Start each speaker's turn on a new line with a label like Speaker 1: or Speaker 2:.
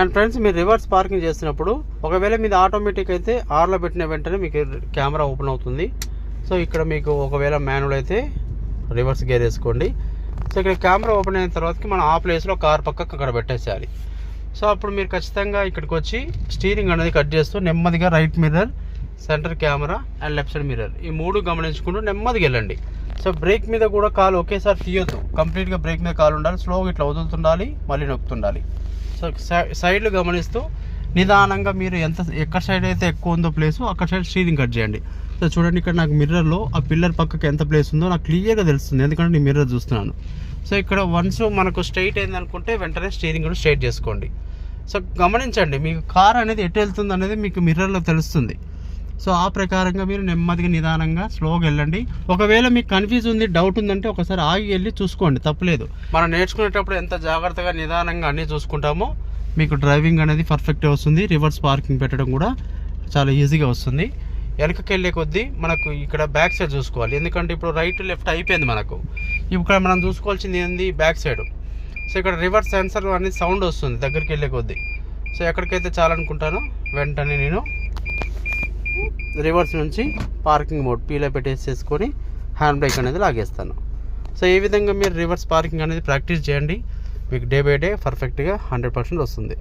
Speaker 1: And friends, మీరు reverse parking చేసినప్పుడు ఒకవేళ మీది ఆటోమేటిక్ అయితే ఆర్లో పెట్టిన వెంటనే మీకు కెమెరా ఓపెన్ అవుతుంది. సో ఇక్కడ మీకు ఒకవేళ మాన్యువల్ అయితే రివర్స్ గేర్ వేసుకోండి. సో ఇక్కడ కెమెరా ఓపెన్ అయిన తర్వాతకి మనం ఆ ప్లేస్లో కార్ పక్కకు అక్కడ పెట్టేసేయాలి. సో అప్పుడు మీరు ఖచ్చితంగా ఇక్కడికి వచ్చి స్టీరింగ్ అనేది కట్ చేస్తూ నెమ్మదిగా right mirror, centre camera and left side mirror ఈ 3 గమనించుకుంటూ నెమ్మదిగా వెళ్ళండి. సో బ్రేక్ మీద కూడా కాలు ఒకేసారి తీయొద్దు. కంప్లీట్గా బ్రేక్ మీద కాలు ఉండాలి. స్లోగా ఇట్లా వదులుతుండాలి, మళ్ళీ నొక్కుతుండాలి. సో సైడ్లు గమనిస్తూ నిదానంగా మీరు ఎక్కడ సైడ్ అయితే ఎక్కువ ఉందో ప్లేస్ అక్కడ సైడ్ స్టీరింగ్ కట్ చేయండి. సో చూడండి, ఇక్కడ నాకు మిర్రర్లో ఆ పిల్లర్ పక్కకి ఎంత ప్లేస్ ఉందో నాకు క్లియర్గా తెలుస్తుంది, ఎందుకంటే నేను మిర్రర్ చూస్తున్నాను. సో ఇక్కడ వన్స్ మనకు స్ట్రైట్ అయింది అనుకుంటే వెంటనే స్టీరింగ్ కూడా స్ట్రైట్ చేసుకోండి. సో గమనించండి, మీకు కార్ అనేది ఎటు వెళ్తుంది అనేది మీకు మిర్రర్లో తెలుస్తుంది. సో ఆ ప్రకారంగా మీరు నెమ్మదిగా నిదానంగా స్లోగా వెళ్ళండి. ఒకవేళ మీకు కన్ఫ్యూజ్ ఉంది, డౌట్ ఉందంటే ఒకసారి ఆగి వెళ్ళి చూసుకోండి, తప్పలేదు. మనం నేర్చుకునేటప్పుడు ఎంత జాగ్రత్తగా నిదానంగా అన్నీ చూసుకుంటామో మీకు డ్రైవింగ్ అనేది పర్ఫెక్ట్గా వస్తుంది. రివర్స్ పార్కింగ్ పెట్టడం కూడా చాలా ఈజీగా వస్తుంది. వెనకకి వెళ్ళే కొద్దీ మనకు ఇక్కడ బ్యాక్ సైడ్ చూసుకోవాలి, ఎందుకంటే ఇప్పుడు రైట్ లెఫ్ట్ అయిపోయింది. మనకు ఇక్కడ మనం చూసుకోవాల్సింది ఏంది, బ్యాక్ సైడ్. సో ఇక్కడ రివర్స్ సెన్సర్ అనేది సౌండ్ వస్తుంది దగ్గరికి వెళ్ళే కొద్దీ. సో ఎక్కడికైతే చాలనుకుంటానో వెంటనే నేను రివర్స్ నుంచి పార్కింగ్ మోడ్ పీలో పెట్టేసేసుకొని హ్యాండ్ బ్రేక్ అనేది లాగేస్తాను. సో ఈ విధంగా మీరు రివర్స్ పార్కింగ్ అనేది ప్రాక్టీస్ చేయండి. మీకు డే బై డే పర్ఫెక్ట్గా 100% వస్తుంది.